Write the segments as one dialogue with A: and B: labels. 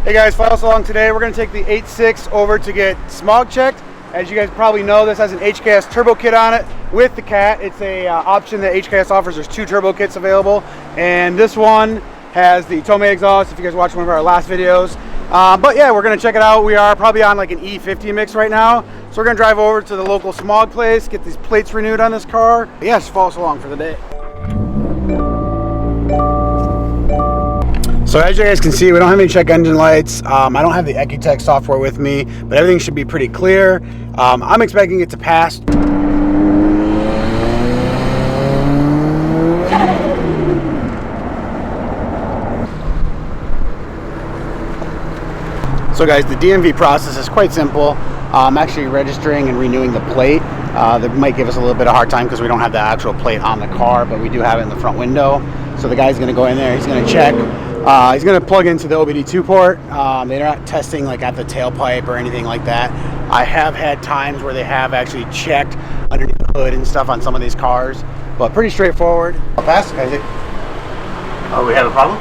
A: Hey guys, follow us along today. We're going to take the 86 over to get smog checked. As you guys probably know, this has an HKS turbo kit on it with the cat. It's a option that HKS offers. There's 2 turbo kits available, and this one has the Tomei exhaust, if you guys watched one of our last videos. But yeah, we're going to check it out. We are probably on like an E50 mix right now, so we're going to drive over to the local smog place, get these plates renewed on this car. But yeah, just follow us along for the day. So as you guys can see, we don't have any check engine lights. I don't have the Ecutek software with me, but everything should be pretty clear. I'm expecting it to pass. So guys, the DMV process is quite simple. I'm actually registering and renewing the plate. That might give us a little bit of hard time because we don't have the actual plate on the car, but we do have it in the front window. So the guy's gonna go in there, he's gonna check. He's going to plug into the OBD2 port. They're not testing like at the tailpipe or anything like that. I have had times where they have actually checked underneath the hood and stuff on some of these cars, but pretty straightforward. How fast, guys? Oh, we have a problem?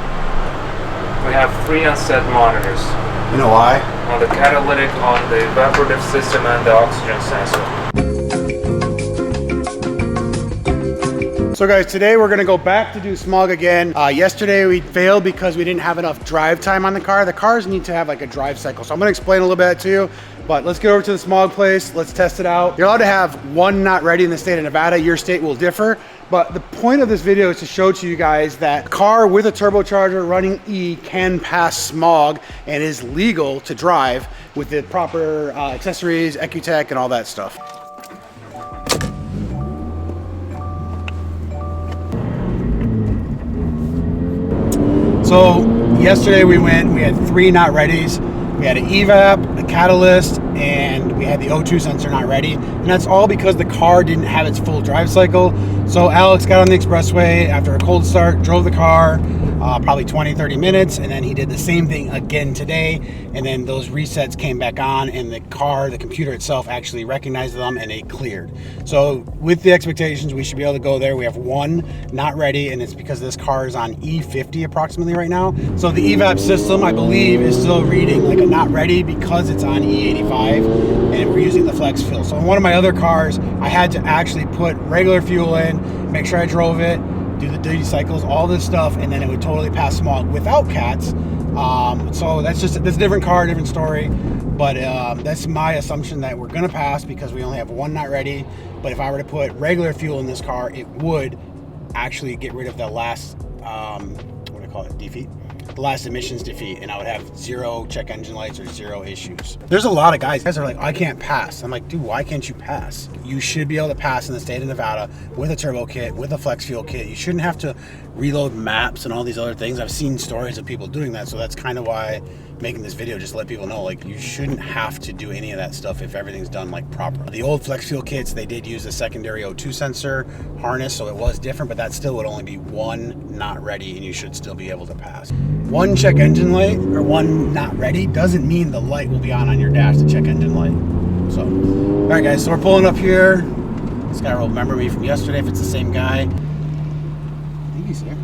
B: We have 3 unset monitors.
A: You know why?
B: On the catalytic, on the evaporative system, and the oxygen sensor.
A: So guys, today we're gonna go back to do smog again. Yesterday we failed because we didn't have enough drive time on the car. The cars need to have like a drive cycle. So I'm gonna explain a little bit to you, but let's get over to the smog place. Let's test it out. You're allowed to have 1 not ready in the state of Nevada. Your state will differ. But the point of this video is to show to you guys that car with a turbocharger running E can pass smog and is legal to drive with the proper accessories, Ecutek, and all that stuff. So yesterday we had 3 not readies. We had an evap, a catalyst, and we had the O2 sensor not ready. And that's all because the car didn't have its full drive cycle. So Alex got on the expressway after a cold start, drove the car probably 20-30 minutes, and then he did the same thing again today, and then those resets came back on, and the computer itself actually recognized them, and it cleared. So with the expectations, we should be able to go there. We have 1 not ready, and it's because this car is on E50 approximately right now. So the evap system, I believe, is still reading like a not ready because it's on E85, and we're using the flex fuel. So in one of my other cars, I had to actually put regular fuel in, make sure I drove it, do the duty cycles, all this stuff, and then it would totally pass smog without cats. So that's a different car, different story, but that's my assumption that we're gonna pass because we only have 1 not ready. But if I were to put regular fuel in this car, it would actually get rid of the last what do I call it, defeat, the last emissions defeat, and I would have 0 check engine lights or 0 issues. There's a lot of guys are like, I can't pass. I'm like, dude, why can't you pass? You should be able to pass in the state of Nevada with a turbo kit, with a flex fuel kit. You shouldn't have to reload maps and all these other things. I've seen stories of people doing that, so that's kind of why making this video, just to let people know, like, you shouldn't have to do any of that stuff if everything's done like proper. The old flex fuel kits, they did use the secondary O2 sensor harness, so it was different, but that still would only be 1 not ready, and you should still be able to pass. 1 check engine light or 1 not ready doesn't mean the light will be on your dash, the check engine light. So, all right guys, so we're pulling up here. This guy will remember me from yesterday if it's the same guy. I think he's here.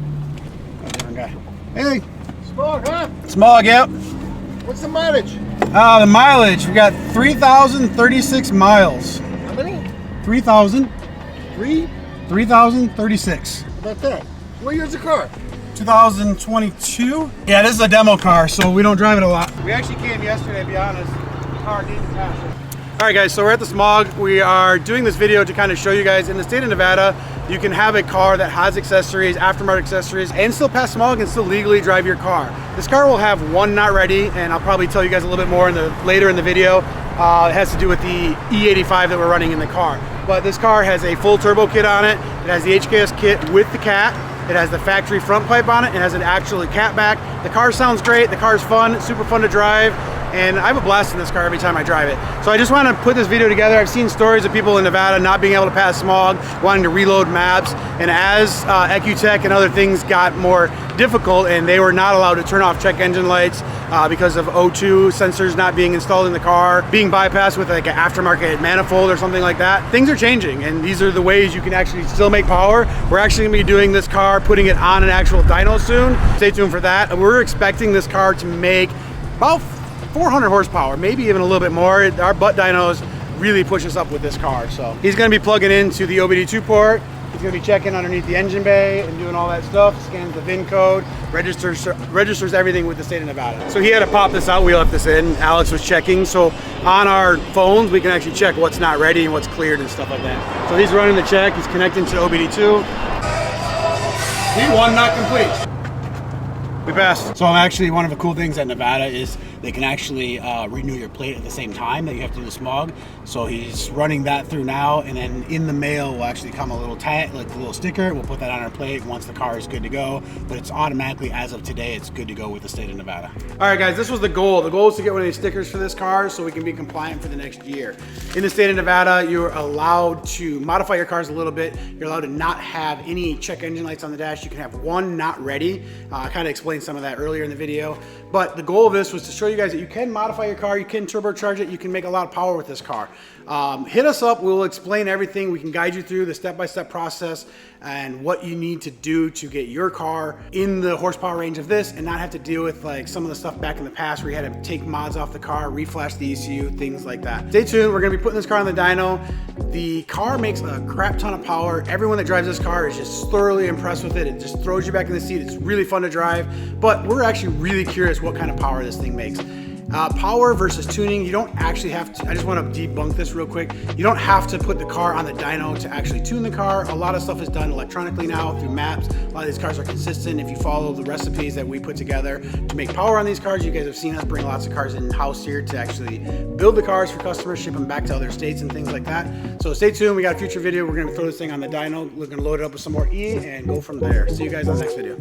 A: A different guy. Hey.
C: Smog, huh?
A: Smog, yep.
C: What's the mileage?
A: The mileage, we got 3,036 miles.
C: How many?
A: 3,000.
C: 3?
A: 3,036.
C: How about that? What year's the car?
A: 2022. Yeah, this is a demo car, so we don't drive it a lot. We actually came yesterday, to be honest. The car needs to pass it. All right guys, so we're at the smog. We are doing this video to kind of show you guys in the state of Nevada, you can have a car that has accessories, aftermarket accessories, and still pass smog and still legally drive your car. This car will have 1 not ready, and I'll probably tell you guys a little bit more later in the video. It has to do with the E85 that we're running in the car. But this car has a full turbo kit on it. It has the HKS kit with the cat. It has the factory front pipe on it. It has an actual cat back. The car sounds great. The car's fun. It's super fun to drive. And I have a blast in this car every time I drive it. So I just want to put this video together. I've seen stories of people in Nevada not being able to pass smog, wanting to reload maps. And as Ecutek and other things got more difficult and they were not allowed to turn off check engine lights because of O2 sensors not being installed in the car, being bypassed with like an aftermarket manifold or something like that, things are changing. And these are the ways you can actually still make power. We're actually going to be doing this car, putting it on an actual dyno soon. Stay tuned for that. We're expecting this car to make about 400 horsepower, maybe even a little bit more. Our butt dynos really push us up with this car. So he's gonna be plugging into the OBD2 port. He's gonna be checking underneath the engine bay and doing all that stuff, scans the VIN code, registers everything with the state of Nevada. So he had to pop this out, we left this in. Alex was checking. So on our phones, we can actually check what's not ready and what's cleared and stuff like that. So he's running the check, he's connecting to OBD2. D1 not complete. We passed. So actually one of the cool things at Nevada is they can actually renew your plate at the same time that you have to do the smog. So he's running that through now, and then in the mail will actually come a little tag, like a little sticker. We'll put that on our plate once the car is good to go, but it's automatically, as of today, it's good to go with the state of Nevada. All right guys, this was the goal. The goal is to get one of these stickers for this car so we can be compliant for the next year. In the state of Nevada, you're allowed to modify your cars a little bit. You're allowed to not have any check engine lights on the dash. You can have one not ready. I kind of explained some of that earlier in the video, but the goal of this was to show you guys that you can modify your car, you can turbocharge it, you can make a lot of power with this car. Hit us up, we'll explain everything. We can guide you through the step-by-step process and what you need to do to get your car in the horsepower range of this and not have to deal with like some of the stuff back in the past where you had to take mods off the car, reflash the ECU, things like that. Stay tuned, we're gonna be putting this car on the dyno. The car makes a crap ton of power. Everyone that drives this car is just thoroughly impressed with it. It just throws you back in the seat. It's really fun to drive, but we're actually really curious what kind of power this thing makes. Power versus tuning, you don't actually have to, I just want to debunk this real quick. You don't have to put the car on the dyno to actually tune the car. A lot of stuff is done electronically now through maps. A lot of these cars are consistent if you follow the recipes that we put together to make power on these cars. You guys have seen us bring lots of cars in-house here to actually build the cars for customers, ship them back to other states and things like that. So stay tuned, we got a future video. We're going to throw this thing on the dyno. We're going to load it up with some more E and go from there. See you guys on the next video.